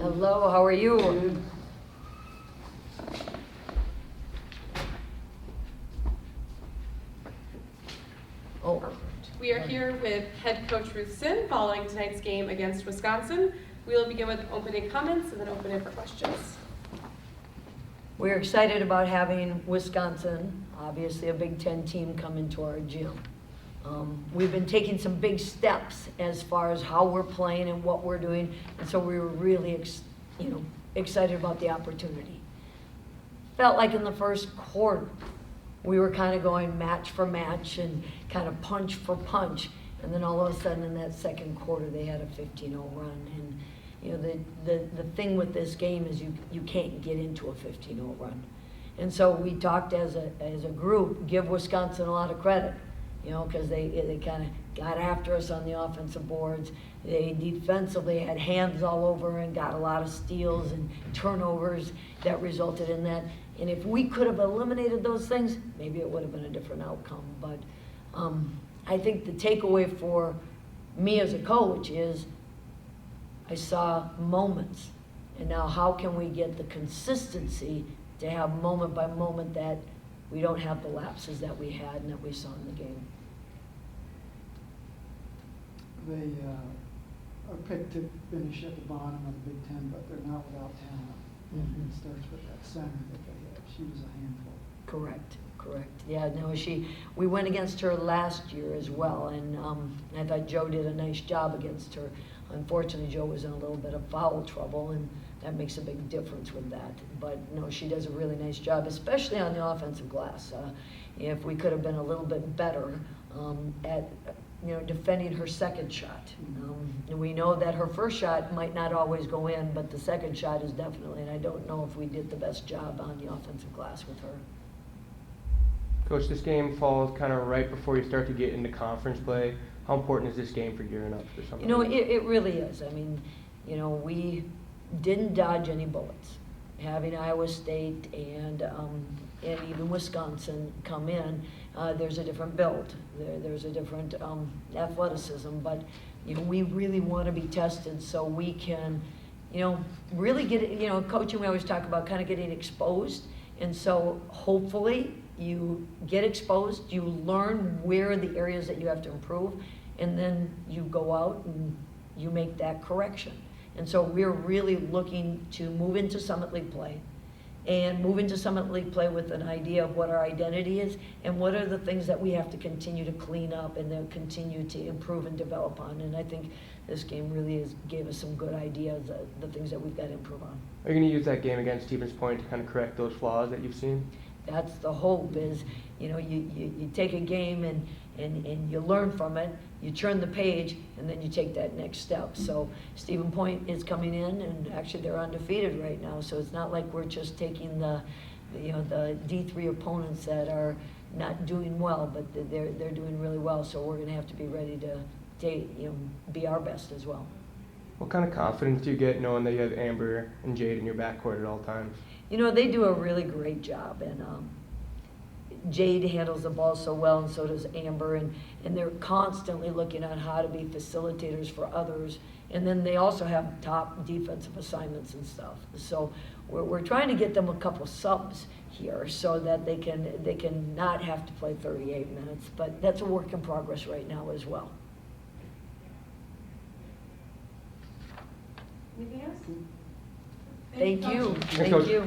Hello, how are you? Oh. We are here with head coach Ruth Sinn following tonight's game against Wisconsin. We will begin with opening comments and then open it for questions. We're excited about having Wisconsin, obviously a Big Ten team, come into our gym. We've been taking some big steps as far as how we're playing and what we're doing, and so we were really excited about the opportunity. Felt like in the first quarter we were kind of going match for match and kind of punch for punch, and then all of a sudden in that second quarter they had a 15-0 run. And you know, the thing with this game is you can't get into a 15-0 run. And so we talked as a group, give Wisconsin a lot of credit, you know, because they kind of got after us on the offensive boards. They defensively had hands all over and got a lot of steals and turnovers that resulted in that. And if we could have eliminated those things, maybe it would have been a different outcome. But I think the takeaway for me as a coach is I saw moments. And now how can we get the consistency to have moment by moment that we don't have the lapses that we had and that we saw in the game. They are picked to finish at the bottom of the Big Ten, but they're not without talent. Mm-hmm. It starts with that center that they have. She was a handful. Correct. Yeah, no, we went against her last year as well, and I thought Joe did a nice job against her. Unfortunately, Joe was in a little bit of foul trouble, and that makes a big difference with that. But no, she does a really nice job, especially on the offensive glass. If we could have been a little bit better at defending her second shot. And we know that her first shot might not always go in, but the second shot is definitely, and I don't know if we did the best job on the offensive glass with her. Coach, this game falls kind of right before you start to get into conference play. How important is this game for gearing up for something? It really is. I mean, we didn't dodge any bullets. Having Iowa State and even Wisconsin come in, there's a different build. There's a different athleticism. But we really want to be tested so we can, really get it. Coaching, we always talk about kind of getting exposed, and so hopefully you get exposed. You learn where are the areas that you have to improve, and then you go out and you make that correction. And so we're really looking to move into Summit League play and move into Summit League play with an idea of what our identity is and what are the things that we have to continue to clean up and then continue to improve and develop on. And I think this game really gave us some good ideas, the things that we've got to improve on. Are you going to use that game against Stevens Point to kind of correct those flaws that you've seen? That's the hope is, you take a game and you learn from it, you turn the page, and then you take that next step. So Stevens Point is coming in, and actually they're undefeated right now. So it's not like we're just taking the D3 opponents that are not doing well, but they're doing really well. So we're going to have to be ready to be our best as well. What kind of confidence do you get knowing that you have Amber and Jade in your backcourt at all times? They do a really great job, and Jade handles the ball so well, and so does Amber, and they're constantly looking at how to be facilitators for others. And then they also have top defensive assignments and stuff. So we're trying to get them a couple subs here so that they can not have to play 38 minutes. But that's a work in progress right now as well. Anything else? Thank you. Thank you.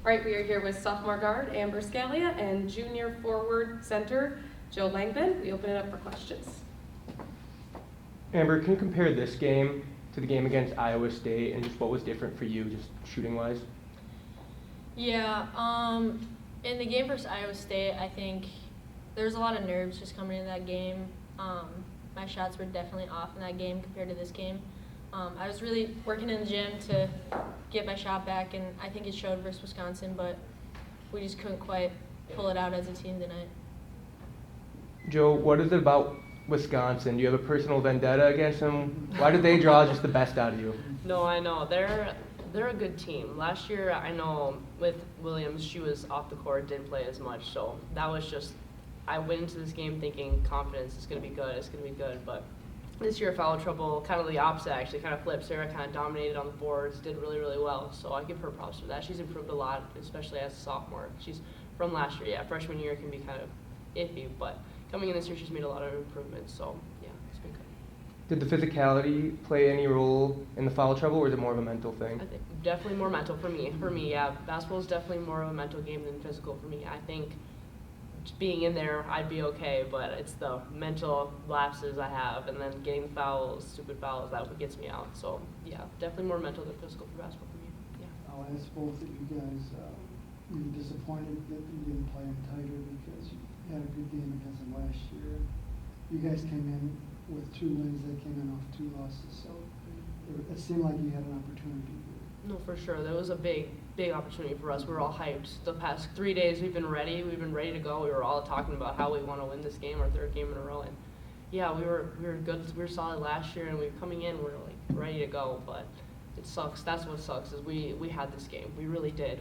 All right, we are here with sophomore guard Amber Scalia and junior forward center Joe Langbehn. We open it up for questions. Amber, can you compare this game to the game against Iowa State and just what was different for you, just shooting-wise? Yeah, in the game versus Iowa State, I think there was a lot of nerves just coming into that game. My shots were definitely off in that game compared to this game. I was really working in the gym to get my shot back, and I think it showed versus Wisconsin, but we just couldn't quite pull it out as a team tonight. Joe, what is it about Wisconsin? Do you have a personal vendetta against them? Why did they draw just the best out of you? No, I know. They're a good team. Last year, I know with Williams, she was off the court, didn't play as much, so that was just, I went into this game thinking confidence is going to be good, but This year, foul trouble, kind of the opposite actually, kind of flipped. Sarah kind of dominated on the boards, did really, really well. So I give her props for that. She's improved a lot, especially as a sophomore. She's from last year. Yeah, freshman year can be kind of iffy, but coming in this year, she's made a lot of improvements. So yeah, it's been good. Did the physicality play any role in the foul trouble, or is it more of a mental thing? I think definitely more mental for me. For me, yeah, basketball is definitely more of a mental game than physical for me. I think just being in there, I'd be okay, but it's the mental lapses I have, and then getting fouls, stupid fouls, that what gets me out. So yeah, definitely more mental than physical for basketball for me. Yeah. I'll ask both of you guys, were you disappointed that you didn't play them tighter because you had a good game against them last year? You guys came in with 2 wins, they came in off 2 losses, so it seemed like you had an opportunity here. No, for sure. That was a big opportunity for us. We were all hyped. The past 3 days we've been ready. We've been ready to go. We were all talking about how we want to win this game, our 3rd game in a row. And yeah, we were good. We were solid last year, and we were coming in. We were like ready to go, but it sucks. That's what sucks is we had this game. We really did.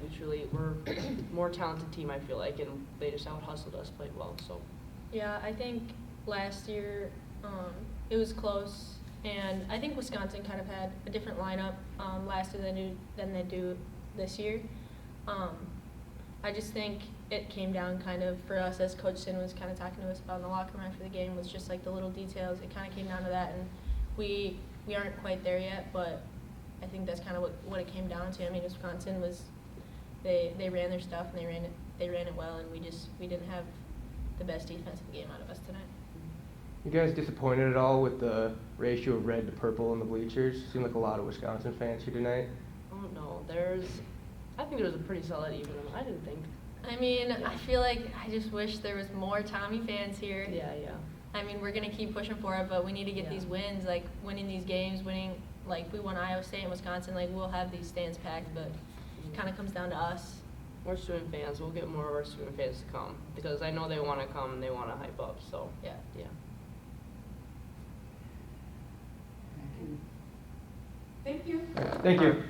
We're a more talented team, I feel like, and they just out hustled us, played well. So Yeah, I think last year it was close, and I think Wisconsin kind of had a different lineup last year than they do this year. I just think it came down kind of for us, as Coach Sinn was kind of talking to us about in the locker room after the game, was just like the little details. It kind of came down to that, and we aren't quite there yet, but I think that's kind of what it came down to. I mean, Wisconsin was they ran their stuff and they ran it well, and we didn't have the best defensive game out of us tonight. You guys disappointed at all with the ratio of red to purple in the bleachers? Seemed like a lot of Wisconsin fans here tonight. I don't know. I think there was a pretty solid even. I didn't think. I mean, I feel like I just wish there was more Tommie fans here. Yeah. I mean, we're going to keep pushing for it, but we need to get Yeah. these wins, like winning these games, like we won Iowa State and Wisconsin, like we'll have these stands packed, but it kind of comes down to us. More student fans. We'll get more of our student fans to come because I know they want to come and they want to hype up. So Yeah. yeah. Thank you. Thank you. Thank you.